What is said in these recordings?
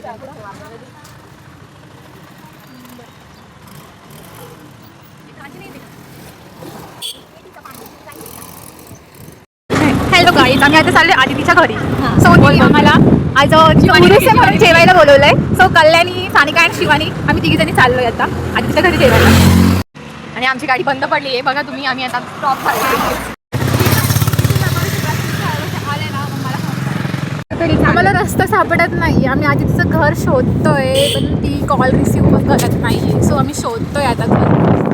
Hello guys, आम्ही आता चाललोय आदितीच्या घरी. सो आम्हाला आज उरूस म्हणून जेवायला बोलवलंय. सो कल्याणी, सानिका आणि शिवानी आम्ही तिघी जणी चाललोय आता आदितीच्या घरी जेवायला. आणि आमची गाडी बंद पडली आहे बघा तुम्ही. आम्ही आता स्टॉप झालो. आम्हाला रस्ता सापडत नाही. आम्ही आदितीचं घर शोधतोय पण ती कॉल रिसीव्ह पण करत नाही. सो आम्ही शोधतोय आता घर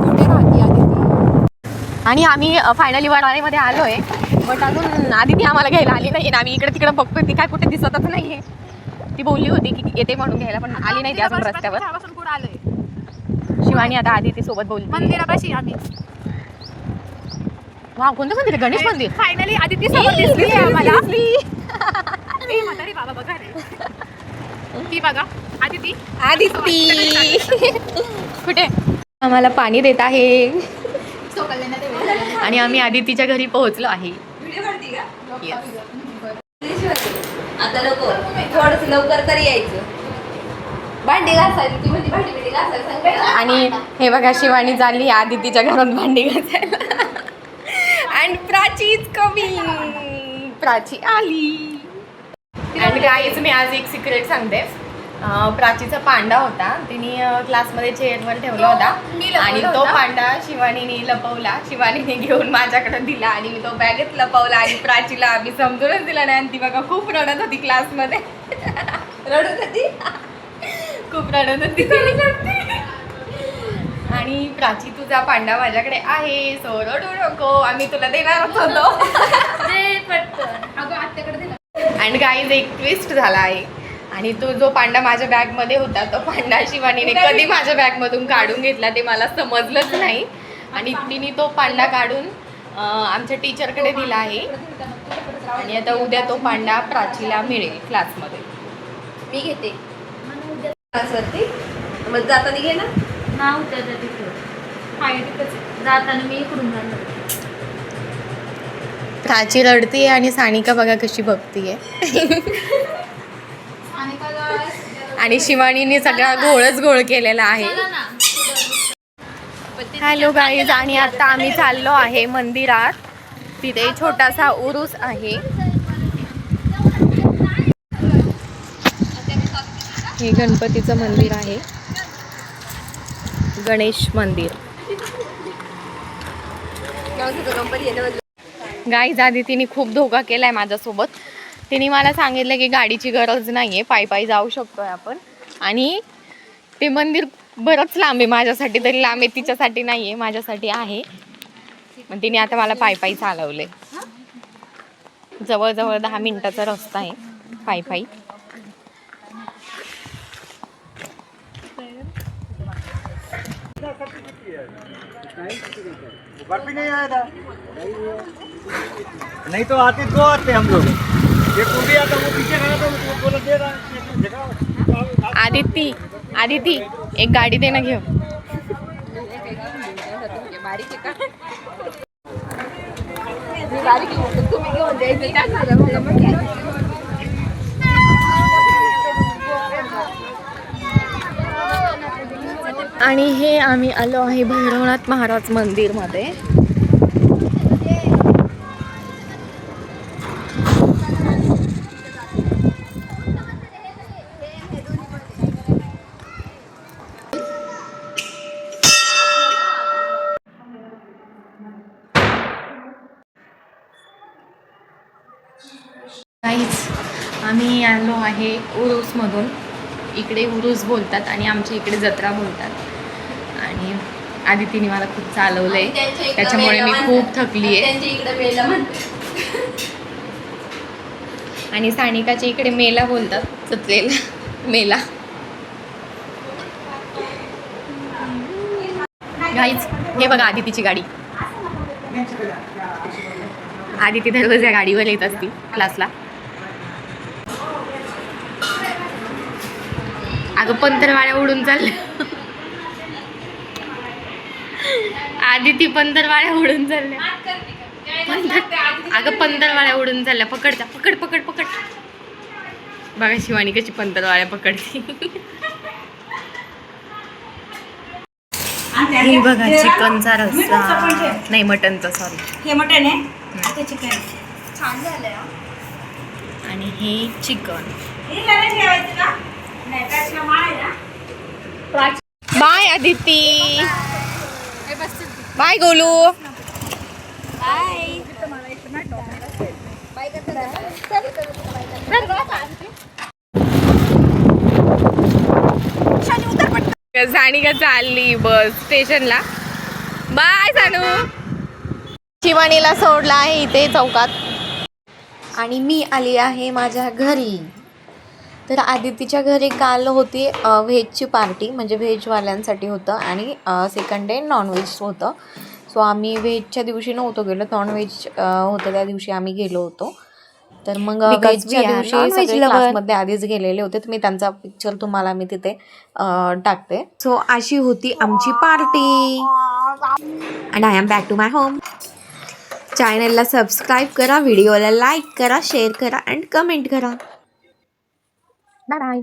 कुठे राहते आदिती. आणि आम्ही फायनली वडाळेमध्ये आलोय. बट अजून आदिती आम्हाला घ्यायला आली नाही. आम्ही इकडे तिकडे बघतोय, ती काय कुठे दिसतच नाहीये. ती बोलली होती की येते म्हणून घ्यायला, पण आली नाही ती अजून रस्त्यावर. शिवानी आता आदिती सोबत बोलली. मंदिरापाशी आम्ही. वाव, कोणतं मंदिर आहे? गणेश मंदिर. फायनली आदिती सोबत दिसली आम्हाला. बाबा बघा रे, ती बघा आदिती. आदिती कुठे आम्हाला पाणी देत आहे. आणि आम्ही आदितीच्या घरी पोहोचलो आहे. आता नको, थोडंसं लवकर तरी यायचं. भांडी घासायला ती म्हणजे भांडी घासायला. आणि हे बघा शिवानी चालली आदितीच्या घरात भांडी घासायला. आणि प्राची इज कमिंग. प्राची आली. आणि गाईज मी आज एक सिक्रेट सांगते. प्राचीचा पांडा होता, तिने क्लासमध्ये चेअरवर ठेवला होता आणि तो पांडा शिवानीने लपवला. शिवानीने घेऊन माझ्याकडे दिला आणि मी तो बॅगेत लपवला. आणि प्राचीला आम्ही समजूनच दिला नाही. आणि ती बघा खूप रडत होती क्लासमध्ये. रडत होती, खूप रडत होती. आणि प्राची तुझा पांडा माझ्याकडे आहे, सो रडू नको, आम्ही तुला देणारच होतो. आणि गाईज एक ट्विस्ट झाला आहे. आणि तो जो पांडा माझ्या बॅगमध्ये होता, तो पांडा शिवानीने कधी माझ्या बॅगमधून काढून घेतला ते मला समजलंच नाही. आणि तिने तो पांडा काढून आमच्या टीचरकडे दिला आहे. आणि आता उद्या तो पांडा प्राचीला मिळेल क्लासमध्ये. मी घेते क्लासवरती. मग जाताना घे ना. हा उद्या जाताना मी इकडून जाणार. प्राची रडतीये आणि सानिका बघा कशी बघतीये. आणि शिवानीने सगळा घोळच घोळ केलेला आहे. हॅलो गाईज, आणि आता आम्ही चाललो आहे मंदिरात. तिथे छोटासा उरूस आहे. हे गणपतीचं मंदिर आहे, गणेश मंदिर. गाईज आदितीने खूप धोका केलाय माझ्यासोबत. तिने मला सांगितलं की गाडीची गरज नाहीये, पायी पायी जाऊ शकतोय आपण. आणि ते मंदिर बरंच लांब आहे माझ्यासाठी, तरी लांब आहे तिच्यासाठी नाहीये, माझ्यासाठी आहे. पण तिने आता मला पायी पायी चालवले. जवळजवळ 10 मिनिटाचा रस्ता आहे पायी पायी. नहीं तो आते दो आते हम लोग. ये कुंडी आता वो पीछे खड़ा था, उसको बोला दे रहा. आदिती, आदिती एक गाडी दे ना घेऊ. आणि हे आम्ही आलो आहे भैरवनाथ महाराज मंदिर मध्ये. आम्ही आलो आहे उरूसमधून. इकडे उरूस बोलतात आणि आमच्या इकडे जत्रा बोलतात. आणि आदितीने मला खूप चालवलंय, त्याच्यामुळे मी खूप थकली आहे. आणि सानिकाच्या इकडे मेला बोलतात, चचलेला मेला. गाईज हे बघा आदितीची गाडी. आदिती दररोज या गाडीवर येत असती क्लासला. अगं पंतरवाड्या उडून चालल्या. आदिती पंतरवाड्या उडून चालल्या. अगं पंतरवाड्या उडून चालल्या. पकड जा, पकड पकड पकड. बघा शिवानी कशी पंतरवाळ्या पकडते. हे बघा चिकनचा रस्सा नाही मटनचा सॉरी हे मटन आहे आता चिकन छान झालंय आणि हे chicken. Bye Aditi. Bye Golu. Sanika चालली बस स्टेशनला. बाय सानू. शिवानीला सोडला आहे इथे चौकात आणि मी आली आहे माझ्या घरी. तर आदितीच्या घरी काल होती व्हेजची पार्टी, म्हणजे व्हेजवाल्यांसाठी होतं आणि सेकंड डे नॉनव्हेज होतं. सो आम्ही व्हेजच्या दिवशी नव्हतो गेलो, नॉनव्हेज होतं त्या दिवशी आम्ही गेलो होतो. तर मग व्हेजच्या दिवशी सगळे क्लासमध्ये आधीच गेलेले होते, तर मी त्यांचा पिक्चर तुम्हाला मी तिथे टाकते. सो अशी होती आमची party and I am back to my home. चॅनलला सबस्क्राईब करा, व्हिडिओला लाईक करा, शेअर करा अँड कमेंट करा. Bye bye.